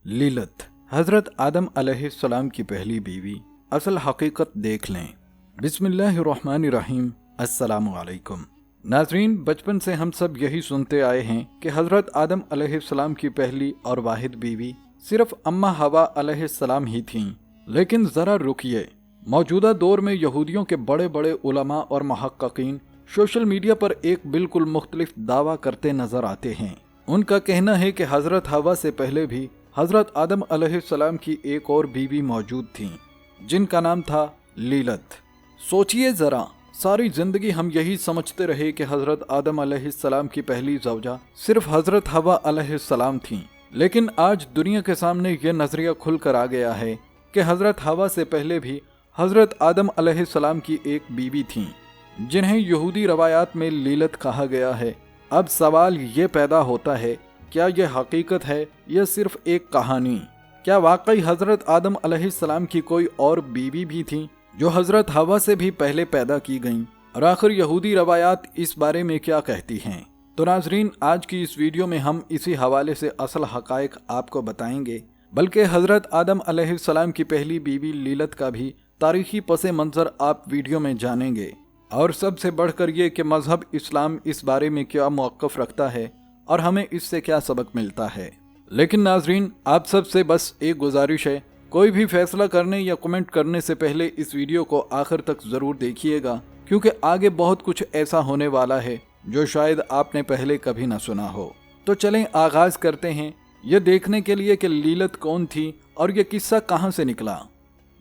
लीलत हजरत आदम अलैहिस्सलाम की पहली बीवी। असल हकीकत देख लें। बिस्मिल्लाहिर्रहमानिर्रहीम। अस्सलामु अलैकुम। नाजरीन, बचपन से हम सब यही सुनते आए हैं कि हजरत आदम अलैहिस्सलाम की पहली और वाहिद बीवी सिर्फ अम्मा हवा अलैहिस्सलाम ही थीं। लेकिन जरा रुकिए, मौजूदा दौर में यहूदियों के बड़े बड़े उलमा और मुहक्किकीन सोशल मीडिया पर एक बिल्कुल मुख्तलिफ दावा करते नजर आते हैं। उनका कहना है कि हजरत हवा से पहले भी हजरत आदम अलैहिस्सलाम की एक और बीवी मौजूद थीं, जिनका नाम था लीलत। सोचिए जरा, सारी जिंदगी हम यही समझते रहे कि हजरत आदम अलैहिस्सलाम की पहली ज़ौजा सिर्फ हजरत हवा अलैहिस्सलाम थीं। लेकिन आज दुनिया के सामने यह नजरिया खुल कर आ गया है कि हजरत हवा से पहले भी हजरत आदम अलैहिस्सलाम की एक बीवी थीं, जिन्हें यहूदी रवायात में लीलत कहा गया है। अब सवाल ये पैदा होता है, क्या यह हकीकत है या सिर्फ एक कहानी? क्या वाकई हजरत आदम अलैहिस्सलाम की कोई और बीवी भी थी जो हजरत हवा से भी पहले पैदा की गईं? और आखिर यहूदी रवायात इस बारे में क्या कहती हैं? तो नाजरीन, आज की इस वीडियो में हम इसी हवाले से असल हकायक आपको बताएंगे, बल्कि हजरत आदम अलैहिस्सलाम की पहली बीवी लीलत का भी तारीखी पसे मंजर आप वीडियो में जानेंगे। और सबसे बढ़कर ये कि मजहब इस्लाम इस बारे में क्या मौक़िफ़ रखता है और हमें इससे क्या सबक मिलता है। लेकिन नाजरीन, आप सबसे बस एक गुजारिश है, कोई भी फैसला करने या कमेंट करने से पहले इस वीडियो को आखिर तक ज़रूर देखिएगा, क्योंकि आगे बहुत कुछ ऐसा होने वाला है जो शायद आपने पहले कभी ना सुना हो। तो चलें आगाज़ करते हैं ये देखने के लिए कि लीलत कौन थी और ये किस्सा कहाँ से निकला।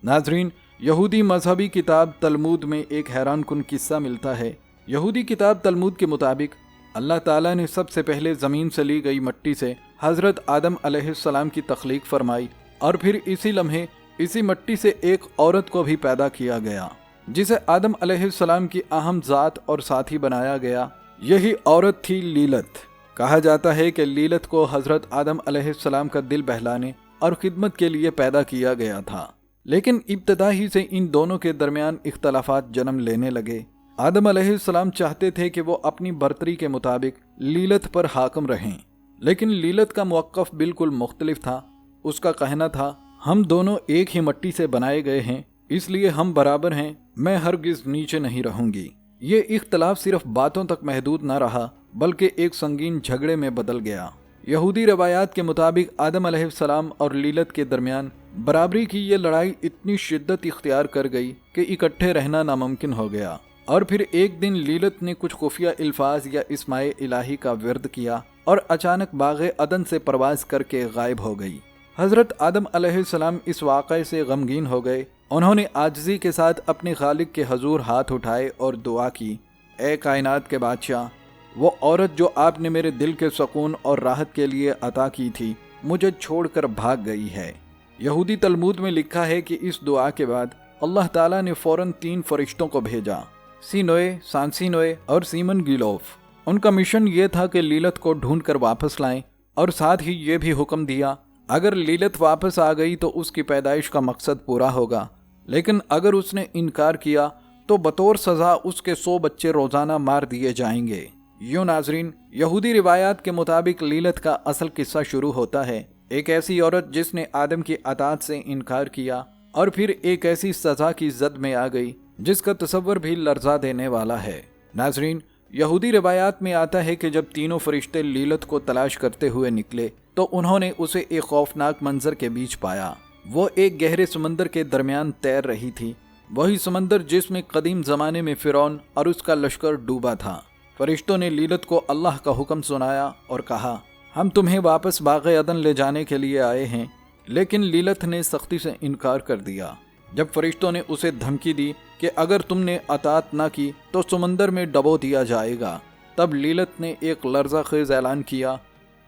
नाजरीन, यहूदी मजहबी किताब तलमूद में एक हैरान कुन किस्सा मिलता है। यहूदी किताब तलमूद के मुताबिक अल्लाह ताला ने सबसे पहले ज़मीन से ली गई मिट्टी से हज़रत आदम अलैहिस्सलाम की तख्लीक फरमाई और फिर इसी लम्हे इसी मिट्टी से एक औरत को भी पैदा किया गया, जिसे आदम अलैहिस्सलाम की अहम ज़ात और साथी बनाया गया। यही औरत थी लीलत। कहा जाता है कि लीलत को हज़रत आदम अलैहिस्सलाम का दिल बहलाने और खिदमत के लिए पैदा किया गया था। लेकिन इब्तदा ही से इन दोनों के दरमियान इख्तलाफात जन्म लेने लगे। आदम अलैहिस्सलाम चाहते थे कि वो अपनी बर्तरी के मुताबिक लीलत पर हाकम रहें, लेकिन लीलत का मौक़िफ़ बिल्कुल मुख्तलिफ था। उसका कहना था, हम दोनों एक ही मिट्टी से बनाए गए हैं, इसलिए हम बराबर हैं, मैं हरगिज़ नीचे नहीं रहूंगी। ये इख्तलाफ सिर्फ बातों तक महदूद न रहा, बल्कि एक संगीन झगड़े में बदल गया। यहूदी रवायात के मुताबिक आदम अलैहिस्सलाम और लीलत के दरमियान बराबरी की ये लड़ाई इतनी शिद्दत इख्तियार कर गई कि इकट्ठे रहना नामुमकिन हो गया। और फिर एक दिन लीलत ने कुछ खुफिया अल्फाज या इस्माए इलाही का विर्द किया और अचानक बाग़े अदन से परवाज करके गायब हो गई। हज़रत आदम अलैहिस्सलाम इस वाक़े से गमगीन हो गए। उन्होंने आजिज़ी के साथ अपने खालिक के हजूर हाथ उठाए और दुआ की, ए कायनात के बादशाह, वो औरत जो आपने मेरे दिल के सुकून और राहत के लिए अता की थी, मुझे छोड़कर भाग गई है। यहूदी तलमूद में लिखा है कि इस दुआ के बाद अल्लाह ताला ने फ़ौरन 3 फरिश्तों को भेजा, सीनोए, सांसीनोए और सीमन गिलोफ। उनका मिशन ये था कि लीलत को ढूंढ कर वापस लाएं और साथ ही ये भी हुक्म दिया, अगर लीलत वापस आ गई तो उसकी पैदाइश का मकसद पूरा होगा, लेकिन अगर उसने इनकार किया तो बतौर सज़ा उसके 100 बच्चे रोज़ाना मार दिए जाएंगे। यूं नाजरीन, यहूदी रिवायात के मुताबिक लीलत का असल किस्सा शुरू होता है एक ऐसी औरत जिसने आदम की अताअत से इनकार किया और फिर एक ऐसी सज़ा की जद में आ गई जिसका तसव्वुर भी लर्जा देने वाला है। नाजरीन, यहूदी रिवायात में आता है कि जब तीनों फरिश्ते लीलत को तलाश करते हुए निकले तो उन्होंने उसे एक खौफनाक मंजर के बीच पाया। वो एक गहरे समंदर के दरमियान तैर रही थी, वही समंदर जिसमें कदीम ज़माने में फ़िरौन और उसका लश्कर डूबा था। फरिश्तों ने लीलत को अल्लाह का हुक्म सुनाया और कहा, हम तुम्हें वापस बाग़े अदन ले जाने के लिए आए हैं। लेकिन लीलत ने सख्ती से इनकार कर दिया। जब फरिश्तों ने उसे धमकी दी कि अगर तुमने अतात ना की तो समंदर में डबो दिया जाएगा, तब लीलत ने एक लर्ज़ा खेज़ ऐलान किया।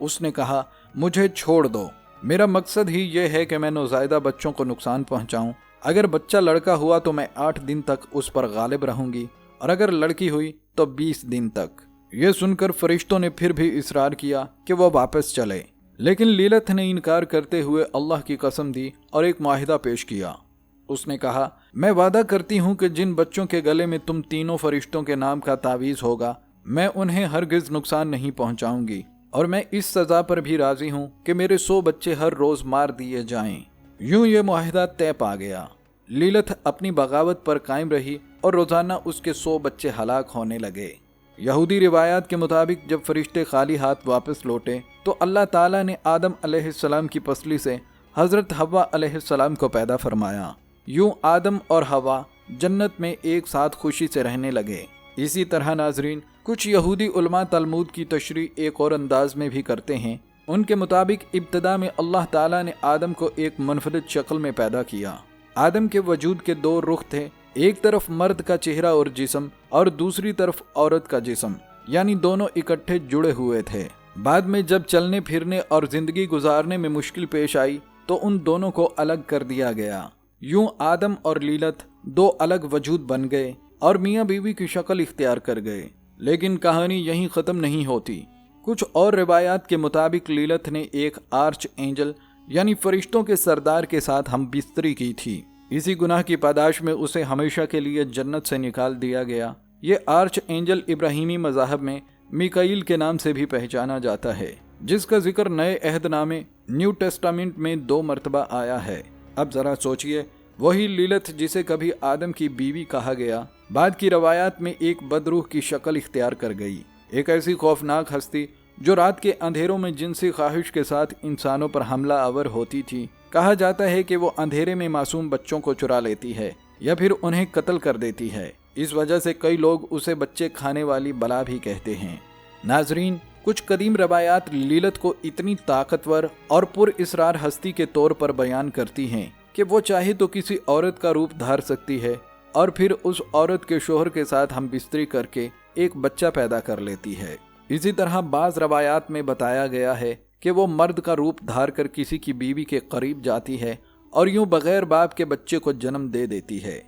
उसने कहा, मुझे छोड़ दो, मेरा मकसद ही ये है कि मैं नौज़ायदा बच्चों को नुकसान पहुँचाऊँ। अगर बच्चा लड़का हुआ तो मैं 8 दिन तक उस पर गालिब रहूँगी, और अगर लड़की हुई तो 20 दिन तक। ये सुनकर फरिश्तों ने फिर भी इसरार किया कि वो वापस चले, लेकिन लीलत ने इनकार करते हुए अल्लाह की कसम दी और एक मुआहिदा पेश किया। उसने कहा, मैं वादा करती हूँ कि जिन बच्चों के गले में तुम तीनों फरिश्तों के नाम का तावीज़ होगा, मैं उन्हें हरगिज़ नुकसान नहीं पहुँचाऊँगी, اور میں اس سزا پر بھی راضی ہوں کہ میرے 100 بچے ہر روز مار دیے جائیں۔ یوں یہ معاہدہ طے پا گیا۔ لیلت اپنی بغاوت پر قائم رہی اور روزانہ اس کے 100 بچے ہلاک ہونے لگے۔ یہودی روایات کے مطابق جب فرشتے خالی ہاتھ واپس لوٹے تو اللہ تعالیٰ نے آدم علیہ السلام کی پسلی سے حضرت حوا علیہ السلام کو پیدا فرمایا۔ یوں آدم اور حوا جنت میں ایک ساتھ خوشی سے رہنے لگے۔ اسی طرح ناظرین، کچھ یہودی علماء تلمود کی تشریح ایک اور انداز میں بھی کرتے ہیں۔ ان کے مطابق ابتدا میں اللہ تعالیٰ نے آدم کو ایک منفرد شکل میں پیدا کیا۔ آدم کے وجود کے 2 رخ تھے، ایک طرف مرد کا چہرہ اور جسم اور دوسری طرف عورت کا جسم، یعنی دونوں اکٹھے جڑے ہوئے تھے۔ بعد میں جب چلنے پھرنے اور زندگی گزارنے میں مشکل پیش آئی تو ان دونوں کو الگ کر دیا گیا۔ یوں آدم اور لیلت 2 الگ وجود بن گئے اور میاں بیوی کی شکل اختیار کر گئے۔ لیکن کہانی یہیں ختم نہیں ہوتی۔ کچھ اور روایات کے مطابق لیلت نے ایک آرچ اینجل یعنی فرشتوں کے سردار کے ساتھ ہم بستری کی تھی۔ اسی گناہ کی پاداش میں اسے ہمیشہ کے لیے جنت سے نکال دیا گیا۔ یہ آرچ اینجل ابراہیمی مذاہب میں میکائیل کے نام سے بھی پہچانا جاتا ہے، جس کا ذکر نئے عہد نامے نیو ٹیسٹامنٹ میں 2 مرتبہ آیا ہے۔ اب ذرا سوچئے، وہی لیلت جسے کبھی آدم کی بیوی کہا گیا، بعد کی روایات میں ایک بدروح کی شکل اختیار کر گئی، ایک ایسی خوفناک ہستی جو رات کے اندھیروں میں جنسی خواہش کے ساتھ انسانوں پر حملہ آور ہوتی تھی۔ کہا جاتا ہے کہ وہ اندھیرے میں معصوم بچوں کو چرا لیتی ہے یا پھر انہیں قتل کر دیتی ہے۔ اس وجہ سے کئی لوگ اسے بچے کھانے والی بلا بھی کہتے ہیں۔ ناظرین، کچھ قدیم روایات لیلت کو اتنی طاقتور اور پر اسرار ہستی کے طور پر بیان کرتی ہیں کہ وہ چاہے تو کسی عورت کا روپ دھار سکتی ہے اور پھر اس عورت کے شوہر کے ساتھ ہم بستری کر کے ایک بچہ پیدا کر لیتی ہے۔ اسی طرح بعض روایات میں بتایا گیا ہے کہ وہ مرد کا روپ دھار کر کسی کی بیوی کے قریب جاتی ہے اور یوں بغیر باپ کے بچے کو جنم دے دیتی ہے۔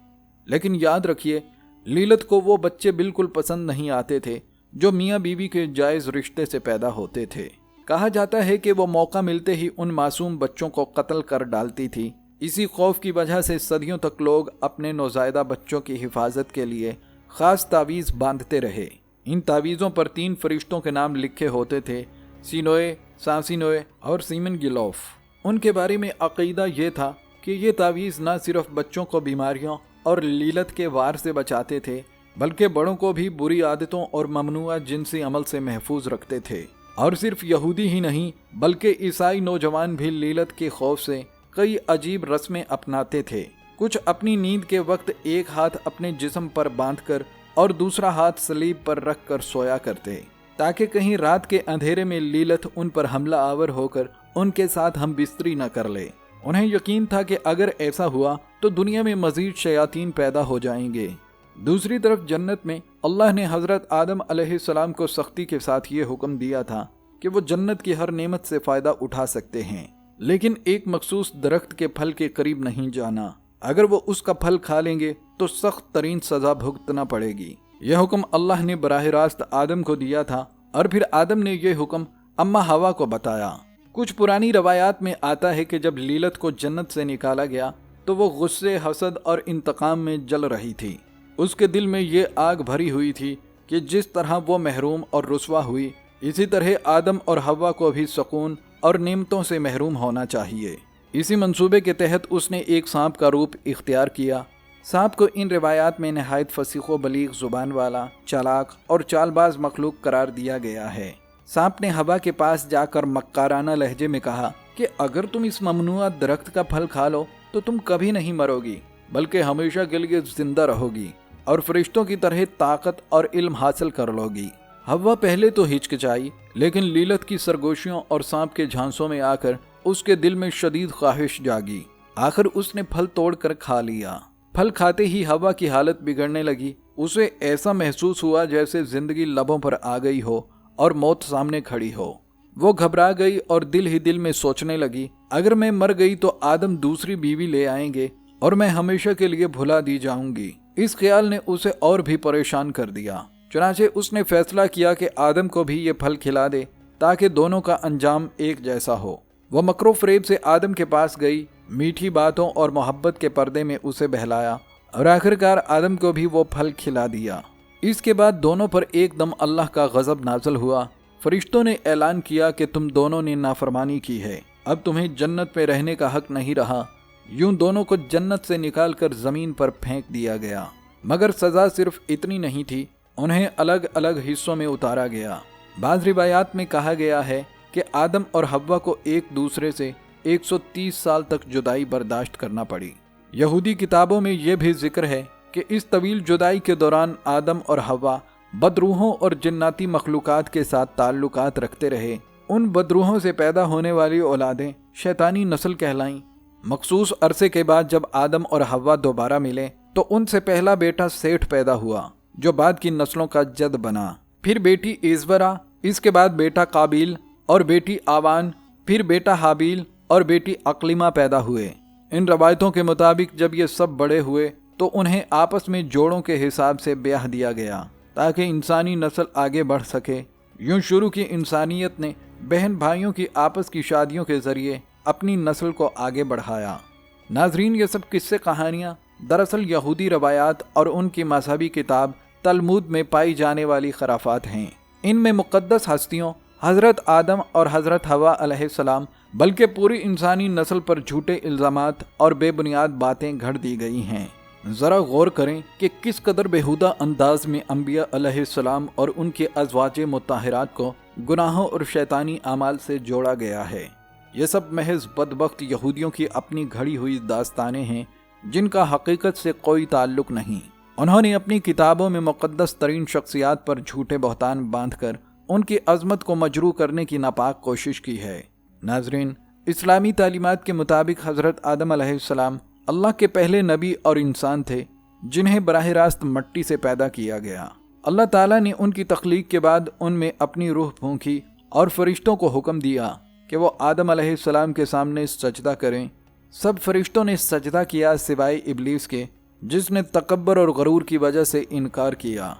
لیکن یاد رکھیے، لیلت کو وہ بچے بالکل پسند نہیں آتے تھے جو میاں بیوی کے جائز رشتے سے پیدا ہوتے تھے۔ کہا جاتا ہے کہ وہ موقع ملتے ہی ان معصوم بچوں کو قتل کر ڈالتی تھی۔ اسی خوف کی وجہ سے صدیوں تک لوگ اپنے نوزائیدہ بچوں کی حفاظت کے لیے خاص تعویذ باندھتے رہے۔ ان تعویذوں پر 3 فرشتوں کے نام لکھے ہوتے تھے، سینوئے، ساسینوئے اور سیمن گلوف۔ ان کے بارے میں عقیدہ یہ تھا کہ یہ تعویذ نہ صرف بچوں کو بیماریوں اور لیلت کے وار سے بچاتے تھے، بلکہ بڑوں کو بھی بری عادتوں اور ممنوعہ جنسی عمل سے محفوظ رکھتے تھے۔ اور صرف یہودی ہی نہیں بلکہ عیسائی نوجوان بھی لیلت کے خوف سے کئی عجیب رسمیں اپناتے تھے۔ کچھ اپنی نیند کے وقت ایک ہاتھ اپنے جسم پر باندھ کر اور دوسرا ہاتھ صلیب پر رکھ کر سویا کرتے، تاکہ کہیں رات کے اندھیرے میں لیلت ان پر حملہ آور ہو کر ان کے ساتھ ہم بستری نہ کر لے۔ انہیں یقین تھا کہ اگر ایسا ہوا تو دنیا میں مزید شیاطین پیدا ہو جائیں گے۔ دوسری طرف جنت میں اللہ نے حضرت آدم علیہ السلام کو سختی کے ساتھ یہ حکم دیا تھا کہ وہ جنت کی ہر نعمت سے فائدہ اٹھا سکتے ہیں، لیکن ایک مخصوص درخت کے پھل کے قریب نہیں جانا۔ اگر وہ اس کا پھل کھا لیں گے تو سخت ترین سزا بھگتنا پڑے گی۔ یہ حکم اللہ نے براہ راست آدم کو دیا تھا اور پھر آدم نے یہ حکم اماں حوا کو بتایا۔ کچھ پرانی روایات میں آتا ہے کہ جب لیلت کو جنت سے نکالا گیا تو وہ غصے، حسد اور انتقام میں جل رہی تھی۔ اس کے دل میں یہ آگ بھری ہوئی تھی کہ جس طرح وہ محروم اور رسوا ہوئی، اسی طرح آدم اور حوا کو بھی سکون اور نعمتوں سے محروم ہونا چاہیے۔ اسی منصوبے کے تحت اس نے ایک سانپ کا روپ اختیار کیا۔ سانپ کو ان روایات میں نہایت فصیح و بلیغ زبان والا، چالاک اور چال باز مخلوق قرار دیا گیا ہے۔ سانپ نے حوا کے پاس جا کر مکارانہ لہجے میں کہا کہ اگر تم اس ممنوعہ درخت کا پھل کھا لو تو تم کبھی نہیں مرو گی، بلکہ ہمیشہ کے لیے زندہ رہو گی اور فرشتوں کی طرح طاقت اور علم حاصل کر لو گی۔ حوا پہلے تو ہچکچائی، لیکن لیلت کی سرگوشیوں اور سانپ کے جھانسوں میں آ کر اس کے دل میں شدید خواہش جاگی۔ آخر اس نے پھل توڑ کر کھا لیا۔ پھل کھاتے ہی حوا کی حالت بگڑنے لگی۔ اسے ایسا محسوس ہوا جیسے زندگی لبوں پر آ گئی ہو اور موت سامنے کھڑی ہو۔ وہ گھبرا گئی اور دل ہی دل میں سوچنے لگی، اگر میں مر گئی تو آدم دوسری بیوی لے آئیں گے اور میں ہمیشہ کے لیے بھلا دی جاؤں گی۔ اس خیال نے اسے اور بھی پریشان کر دیا۔ چنانچہ اس نے فیصلہ کیا کہ آدم کو بھی یہ پھل کھلا دے تاکہ دونوں کا انجام ایک جیسا ہو۔ وہ مکر و فریب سے آدم کے پاس گئی، میٹھی باتوں اور محبت کے پردے میں اسے بہلایا اور آخرکار آدم کو بھی وہ پھل کھلا دیا۔ اس کے بعد دونوں پر ایک دم اللہ کا غضب نازل ہوا۔ فرشتوں نے اعلان کیا کہ تم دونوں نے نافرمانی کی ہے، اب تمہیں جنت میں رہنے کا حق نہیں رہا۔ یوں دونوں کو جنت سے نکال کر زمین پر پھینک دیا گیا۔ مگر سزا صرف اتنی نہیں تھی، انہیں الگ الگ حصوں میں اتارا گیا۔ بعض روایات میں کہا گیا ہے کہ آدم اور حوا کو ایک دوسرے سے 130 سال تک جدائی برداشت کرنا پڑی۔ یہودی کتابوں میں یہ بھی ذکر ہے کہ اس طویل جدائی کے دوران آدم اور حوا بدروحوں اور جناتی مخلوقات کے ساتھ تعلقات رکھتے رہے۔ ان بدروحوں سے پیدا ہونے والی اولادیں شیطانی نسل کہلائیں۔ مخصوص عرصے کے بعد جب آدم اور حوا دوبارہ ملے تو ان سے پہلا بیٹا سیٹھ پیدا ہوا جو بعد کی نسلوں کا جد بنا، پھر بیٹی ایزورا، اس کے بعد بیٹا قابیل اور بیٹی آوان، پھر بیٹا حابیل اور بیٹی اقلیمہ پیدا ہوئے۔ ان روایتوں کے مطابق جب یہ سب بڑے ہوئے تو انہیں آپس میں جوڑوں کے حساب سے بیاہ دیا گیا تاکہ انسانی نسل آگے بڑھ سکے۔ یوں شروع کی انسانیت نے بہن بھائیوں کی آپس کی شادیوں کے ذریعے اپنی نسل کو آگے بڑھایا۔ ناظرین، یہ سب قصے کہانیاں دراصل یہودی روایات اور ان کی مذہبی کتاب تلمود میں پائی جانے والی خرافات ہیں۔ ان میں مقدس ہستیوں حضرت آدم اور حضرت حوا علیہ السلام بلکہ پوری انسانی نسل پر جھوٹے الزامات اور بے بنیاد باتیں گھڑ دی گئی ہیں۔ ذرا غور کریں کہ کس قدر بیہودہ انداز میں انبیاء علیہ السلام اور ان کے ازواج مطہرات کو گناہوں اور شیطانی اعمال سے جوڑا گیا ہے۔ یہ سب محض بدبخت یہودیوں کی اپنی گھڑی ہوئی داستانیں ہیں جن کا حقیقت سے کوئی تعلق نہیں۔ انہوں نے اپنی کتابوں میں مقدس ترین شخصیات پر جھوٹے بہتان باندھ کر ان کی عظمت کو مجروح کرنے کی ناپاک کوشش کی ہے۔ ناظرین، اسلامی تعلیمات کے مطابق حضرت آدم علیہ السلام اللہ کے پہلے نبی اور انسان تھے جنہیں براہ راست مٹی سے پیدا کیا گیا۔ اللہ تعالیٰ نے ان کی تخلیق کے بعد ان میں اپنی روح پھونکی اور فرشتوں کو حکم دیا کہ وہ آدم علیہ السلام کے سامنے سجدہ کریں۔ سب فرشتوں نے سجدہ کیا سوائے ابلیس کے، جس نے تکبر اور غرور کی وجہ سے انکار کیا۔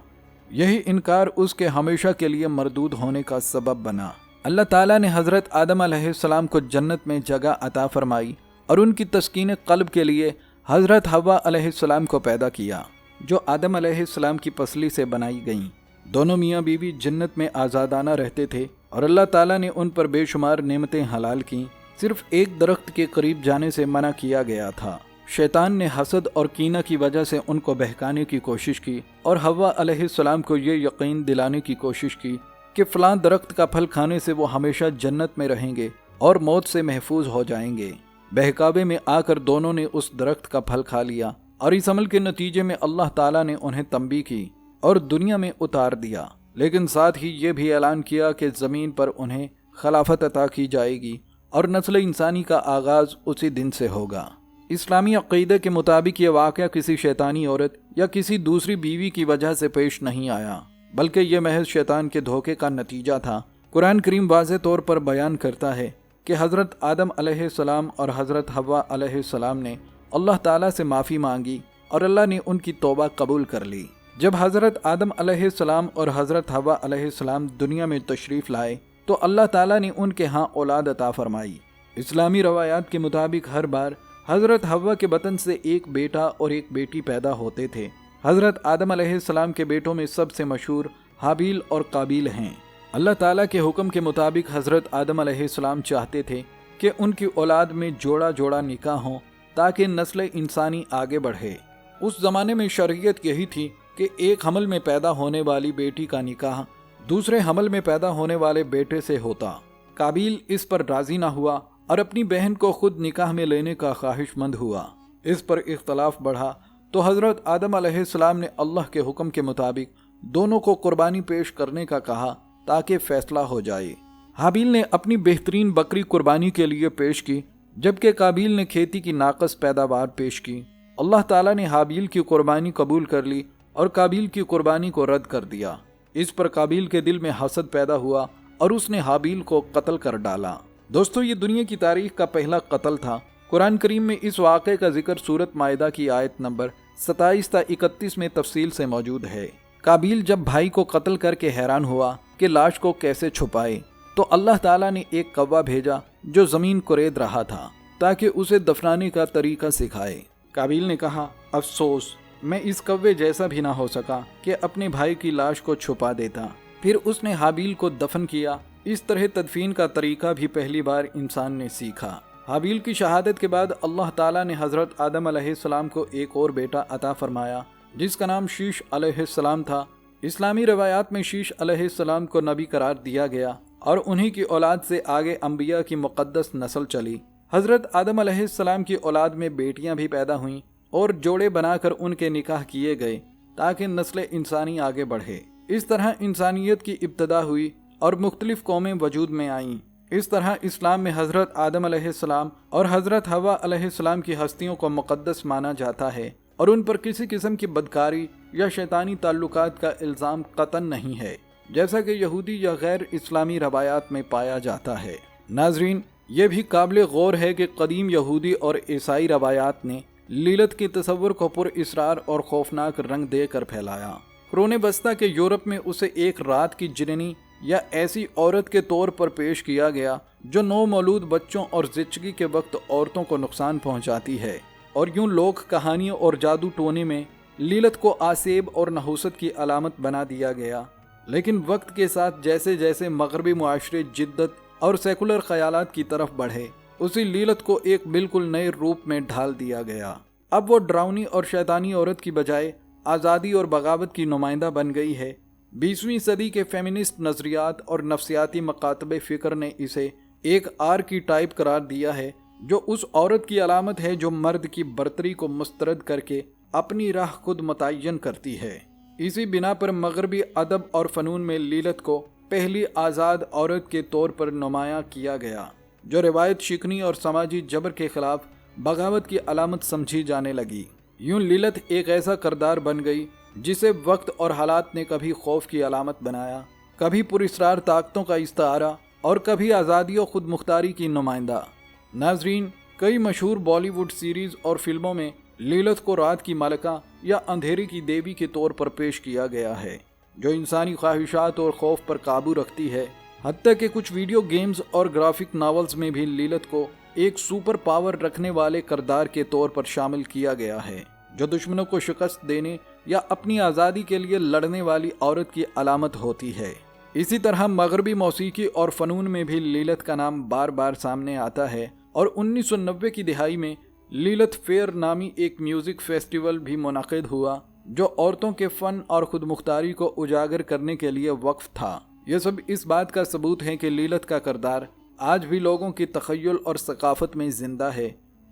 یہی انکار اس کے ہمیشہ کے لیے مردود ہونے کا سبب بنا۔ اللہ تعالیٰ نے حضرت آدم علیہ السلام کو جنت میں جگہ عطا فرمائی اور ان کی تسکین قلب کے لیے حضرت حوا علیہ السلام کو پیدا کیا جو آدم علیہ السلام کی پسلی سے بنائی گئیں۔ دونوں میاں بیوی جنت میں آزادانہ رہتے تھے اور اللہ تعالیٰ نے ان پر بے شمار نعمتیں حلال کیں۔ صرف ایک درخت کے قریب جانے سے منع کیا گیا تھا۔ شیطان نے حسد اور کینہ کی وجہ سے ان کو بہکانے کی کوشش کی اور حوا علیہ السلام کو یہ یقین دلانے کی کوشش کی کہ فلاں درخت کا پھل کھانے سے وہ ہمیشہ جنت میں رہیں گے اور موت سے محفوظ ہو جائیں گے۔ بہکاوے میں آ کر دونوں نے اس درخت کا پھل کھا لیا اور اس عمل کے نتیجے میں اللہ تعالیٰ نے انہیں تنبیہ کی اور دنیا میں اتار دیا، لیکن ساتھ ہی یہ بھی اعلان کیا کہ زمین پر انہیں خلافت عطا کی جائے گی اور نسل انسانی کا آغاز اسی دن سے ہوگا۔ اسلامی عقیدے کے مطابق یہ واقعہ کسی شیطانی عورت یا کسی دوسری بیوی کی وجہ سے پیش نہیں آیا، بلکہ یہ محض شیطان کے دھوکے کا نتیجہ تھا۔ قرآن کریم واضح طور پر بیان کرتا ہے کہ حضرت آدم علیہ السلام اور حضرت حوا علیہ السلام نے اللہ تعالیٰ سے معافی مانگی اور اللہ نے ان کی توبہ قبول کر لی۔ جب حضرت آدم علیہ السلام اور حضرت حوا علیہ السلام دنیا میں تشریف لائے تو اللہ تعالیٰ نے ان کے ہاں اولاد عطا فرمائی۔ اسلامی روایات کے مطابق ہر بار حضرت حوا کے بطن سے ایک بیٹا اور ایک بیٹی پیدا ہوتے تھے۔ حضرت آدم علیہ السلام کے بیٹوں میں سب سے مشہور حابیل اور قابیل ہیں۔ اللہ تعالیٰ کے حکم کے مطابق حضرت آدم علیہ السلام چاہتے تھے کہ ان کی اولاد میں جوڑا جوڑا نکاح ہوں تاکہ نسل انسانی آگے بڑھے۔ اس زمانے میں شریعت یہی تھی کہ ایک حمل میں پیدا ہونے والی بیٹی کا نکاح دوسرے حمل میں پیدا ہونے والے بیٹے سے ہوتا۔ قابیل اس پر راضی نہ ہوا اور اپنی بہن کو خود نکاح میں لینے کا خواہش مند ہوا۔ اس پر اختلاف بڑھا تو حضرت آدم علیہ السلام نے اللہ کے حکم کے مطابق دونوں کو قربانی پیش کرنے کا کہا تاکہ فیصلہ ہو جائے۔ حابیل نے اپنی بہترین بکری قربانی کے لیے پیش کی جبکہ قابیل نے کھیتی کی ناقص پیداوار پیش کی۔ اللہ تعالیٰ نے حابیل کی قربانی قبول کر لی اور قابیل کی قربانی کو رد کر دیا۔ اس پر قابیل کے دل میں حسد پیدا ہوا اور اس نے حابیل کو قتل کر ڈالا۔ دوستو، یہ دنیا کی تاریخ کا پہلا قتل تھا۔ قرآن کریم میں اس واقعے کا ذکر سورۃ مائدہ کی آیت نمبر 27 تا 31 میں تفصیل سے موجود ہے۔ قابیل جب بھائی کو قتل کر کے حیران ہوا کہ لاش کو کیسے چھپائے تو اللہ تعالیٰ نے ایک کوا بھیجا جو زمین کورید رہا تھا تاکہ اسے دفنانے کا طریقہ سکھائے۔ قابیل نے کہا، افسوس، میں اس کوے جیسا بھی نہ ہو سکا کہ اپنے بھائی کی لاش کو چھپا دیتا۔ फिर उसने हाबील को दफन किया। इस तरह तदफीन का तरीका भी पहली बार इंसान ने सीखा। हाबील की शहादत के बाद अल्लाह ताला ने हज़रत आदम अलैहिस्सलाम को एक और बेटा अता फरमाया जिसका नाम शीश अलैहिस्सलाम था। इस्लामी रवायात में शीश अलैहिस्सलाम को नबी करार दिया गया और उन्हीं की औलाद से आगे अंबिया की मुक़द्दस नस्ल चली। हज़रत आदम अलैहिस्सलाम की औलाद में बेटियां भी पैदा हुईं और जोड़े बनाकर उनके निकाह किए गए ताकि नस्ल इंसानी आगे बढ़े। इस तरह इंसानियत की इब्तदा हुई और मुख्तलिफ कौमें वजूद में आईं। इस तरह इस्लाम में हज़रत आदम अलैहिस्सलाम और हज़रत हवा अलैहिस्सलाम की हस्तियों को मुक़द्दस माना जाता है और उन पर किसी किस्म की बदकारी या शैतानी ताल्लुकात का इल्ज़ाम कतन नहीं है, जैसा कि यहूदी या गैर इस्लामी रवायात में पाया जाता है। नाजरीन, ये भी काबिल गौर है कि कदीम यहूदी और ईसाई रवायात ने लीलत के तस्वुर को पुरइसरार और खौफनाक रंग देकर फैलाया। कुरान वस्ता के यूरोप में उसे एक रात की जिननी या ऐसी औरत के तौर पर पेश किया गया जो नौ मौलूद बच्चों और ज़िचगी के वक्त औरतों को नुकसान पहुंचाती है। और यूं लोक कहानियों और जादू टोने में लीलत को आसेब और नहुसत की अलामत बना दिया गया। लेकिन वक्त के साथ जैसे जैसे मगरबी मुआशरे जिद्दत और सेकुलर ख्यालात की तरफ बढ़े, उसी लीलत को एक बिल्कुल नए रूप में ढाल दिया गया। अब वो डरावनी और शैतानी औरत की बजाय आज़ादी और बगावत की नुमाइंदा बन गई है। 20वीं सदी के फेमिनिस्ट नज़रियात और नफ्सियाती मकातबे फ़िक्र ने इसे एक आर्कीटाइप करार दिया है जो उस औरत की अलामत है जो मर्द की बर्तरी को मुस्तरद करके अपनी राह खुद मुतय्यन करती है। इसी बिना पर मगरबी अदब और फ़नून में लीलत को पहली आज़ाद औरत के तौर पर नुमायां किया गया, जो रिवायत शिकनी और समाजी जबर के खिलाफ बगावत की अलामत समझी जाने लगी। यूं लीलत एक ऐसा किरदार बन गई जिसे वक्त और हालात ने कभी खौफ की अलामत बनाया, कभी पुरइसरार ताकतों का इस्तारा और कभी आज़ादी और खुद मुख्तारी की नुमाइंदा। नाजरीन, कई मशहूर बॉलीवुड सीरीज़ और फिल्मों में लीलत को रात की मलका या अंधेरे की देवी के तौर पर पेश किया गया है जो इंसानी ख्वाहिशात और खौफ पर काबू रखती है। हत्ता कि कुछ वीडियो गेम्स और ग्राफिक नावल्स में भी लीलत को एक सुपर पावर रखने वाले किरदार के तौर पर शामिल किया गया है जो दुश्मनों को शिकस्त देने या अपनी आज़ादी के लिए लड़ने वाली औरत की अलामत होती है। इसी तरह मगरबी मौसीकी और फ़नून में भी लीलत का नाम बार बार सामने आता है और 1990 की दिहाई में लीलत फेयर नामी एक म्यूज़िक फेस्टिवल भी मुनक़िद हुआ जो औरतों के फ़न और खुद मुख्तारी को उजागर करने के लिए वक्फ था। यह सब इस बात का सबूत है कि लीलत का किरदार आज भी लोगों की तख़य्युल और सकाफ़त में ज़िंदा है,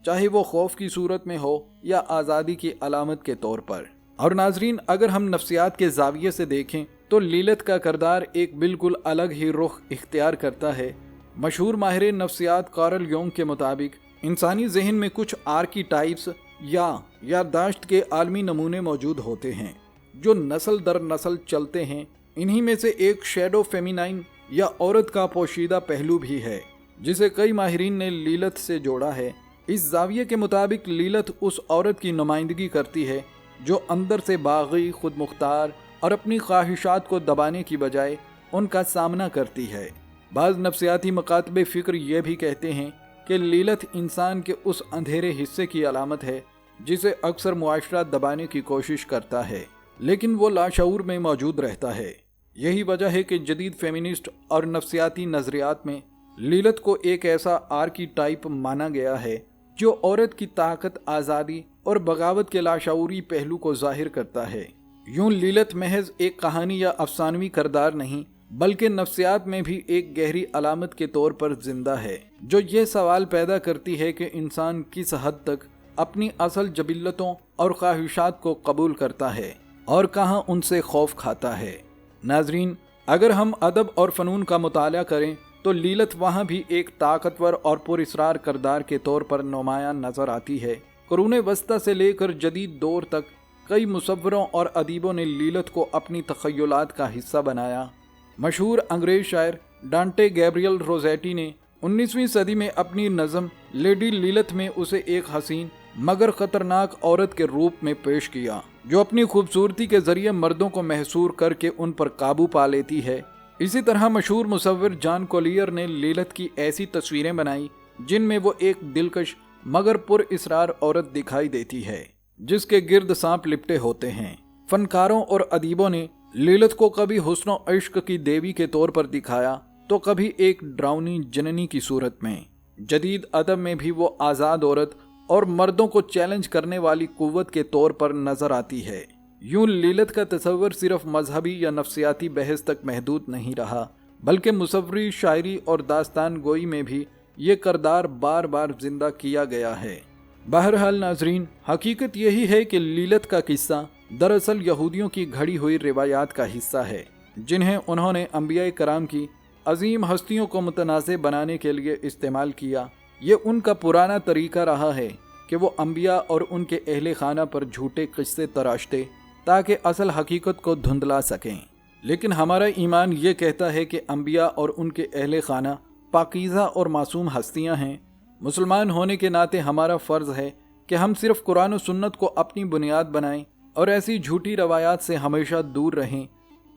चाहे वो खौफ की सूरत में हो या आज़ादी की अलामत के तौर पर। और नाजरीन, अगर हम नफ्सियात के ज़ाविये से देखें तो लीलत का किरदार एक बिल्कुल अलग ही रुख इख्तियार करता है। मशहूर माहिर नफ्सियात कार्ल योंग के मुताबिक इंसानी जहन में कुछ आर्कीटाइप्स या याददाश्त के आलमी नमूने मौजूद होते हैं जो नस्ल दर नस्ल चलते हैं। इन्हीं में से एक शैडो फेमिनाइन या औरत का पोशीदा पहलू भी है जिसे कई माहिरीन ने लीलत से जोड़ा है। इस जाविये के मुताबिक लीलत उस औरत की नुमाइंदगी करती है जो अंदर से बागी, खुद मुख्तार और अपनी ख्वाहिशात को दबाने की बजाय उनका सामना करती है। बाज़ नफ्सियाती मकातबे फ़िक्र ये भी कहते हैं कि लीलत इंसान के उस अंधेरे हिस्से की अलामत है जिसे अक्सर मुआशरा दबाने की कोशिश करता है, लेकिन वो लाशऊर में मौजूद रहता है। यही वजह है कि जदीद फेमिनिस्ट और नफ्सियाती नज़रियात में लीलत को एक ऐसा आर्कीटाइप माना गया है जो औरत की ताकत, आज़ादी और बगावत के लाशऊरी पहलू को जाहिर करता है। यूं लीलत महज एक कहानी या अफसानवी किरदार नहीं बल्कि नफ्सियात में भी एक गहरी अलामत के तौर पर जिंदा है जो ये सवाल पैदा करती है कि इंसान किस हद तक अपनी असल जबिल्लतों और ख्वाहिशात को कबूल करता है और कहाँ उनसे खौफ खाता है। नाजरीन, अगर हम अदब और फ़नून का मुताला करें तो लीलत वहाँ भी एक ताकतवर और पुरइसरार किरदार के तौर पर नुमायां नज़र आती है। कुरान वस्ता से लेकर जदीद दौर तक कई मुसव्विरों और अदीबों ने लीलत को अपनी तख़य्युलात का हिस्सा बनाया। मशहूर अंग्रेज़ शायर डांटे गैब्रियल रोज़ेटी ने 19वीं सदी में अपनी नज़म लेडी लीलत में उसे एक हसीन मगर ख़तरनाक औरत के रूप में पेश किया जो अपनी खूबसूरती के ज़रिए मर्दों को महसूर करके उन पर काबू पा लेती है। इसी तरह मशहूर मुसव्विर जॉन कोलियर ने लीलत की ऐसी तस्वीरें बनाई जिनमें वो एक दिलकश मगर पुरइसरार औरत दिखाई देती है जिसके गिर्द सांप लिपटे होते हैं। फनकारों और अदीबों ने लीलत को कभी हुस्न और इश्क की देवी के तौर पर दिखाया तो कभी एक ड्राउनी जननी की सूरत में। जदीद अदब में भी वो आज़ाद औरत और मर्दों को चैलेंज करने वाली कुव्वत के तौर पर नजर आती है। यूं लीलत का तस्वर सिर्फ मजहबी या नफ्सियाती बहस तक महदूद नहीं रहा, बल्कि मुसव्वरी, शायरी और दास्तान गोई में भी ये किरदार बार बार जिंदा किया गया है। बहरहाल नाजरीन, हकीकत यही है कि लीलत का किस्सा दरअसल यहूदियों की घड़ी हुई रिवायात का हिस्सा है, जिन्हें उन्होंने अंबिया कराम की अजीम हस्तियों को मुतनाज़े बनाने के लिए इस्तेमाल किया। ये उनका पुराना तरीका रहा है कि वो अंबिया और उनके अहले खाना पर झूठे किस्से तराशते ताकि असल हकीकत को धुंधला सकें। लेकिन हमारा ईमान ये कहता है कि अंबिया और उनके अहले खाना पाकीज़ा और मासूम हस्तियां हैं। मुसलमान होने के नाते हमारा फ़र्ज़ है कि हम सिर्फ कुरान और सुन्नत को अपनी बुनियाद बनाएं और ऐसी झूठी रवायात से हमेशा दूर रहें।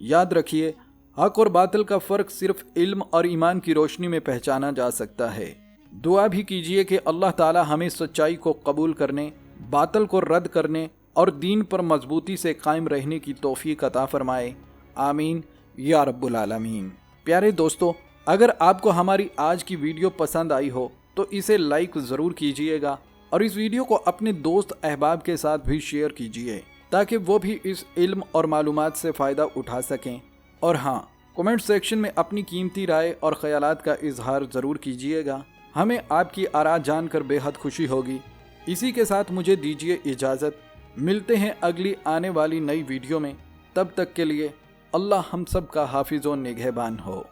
याद रखिए, हक और बातिल का फ़र्क सिर्फ इल्म और ईमान की रोशनी में पहचाना जा सकता है। दुआ भी कीजिए कि अल्लाह ताला हमें सच्चाई को कबूल करने, बातिल को रद्द करने और दीन पर मजबूती से कायम रहने की तौफीक अता फरमाए। आमीन या रब्बुल आलमीन। प्यारे दोस्तों, अगर आपको हमारी आज की वीडियो पसंद आई हो तो इसे लाइक ज़रूर कीजिएगा और इस वीडियो को अपने दोस्त अहबाब के साथ भी शेयर कीजिए ताकि वो भी इस इल्म और मालूमात से फ़ायदा उठा सकें। और हाँ, कमेंट सेक्शन में अपनी कीमती राय और ख्यालात का इजहार ज़रूर कीजिएगा। हमें आपकी आरा जानकर बेहद खुशी होगी। इसी के साथ मुझे दीजिए इजाज़त। मिलते हैं अगली आने वाली नई वीडियो में। तब तक के लिए अल्लाह हम सब का हाफिज़ व निगहबान हो।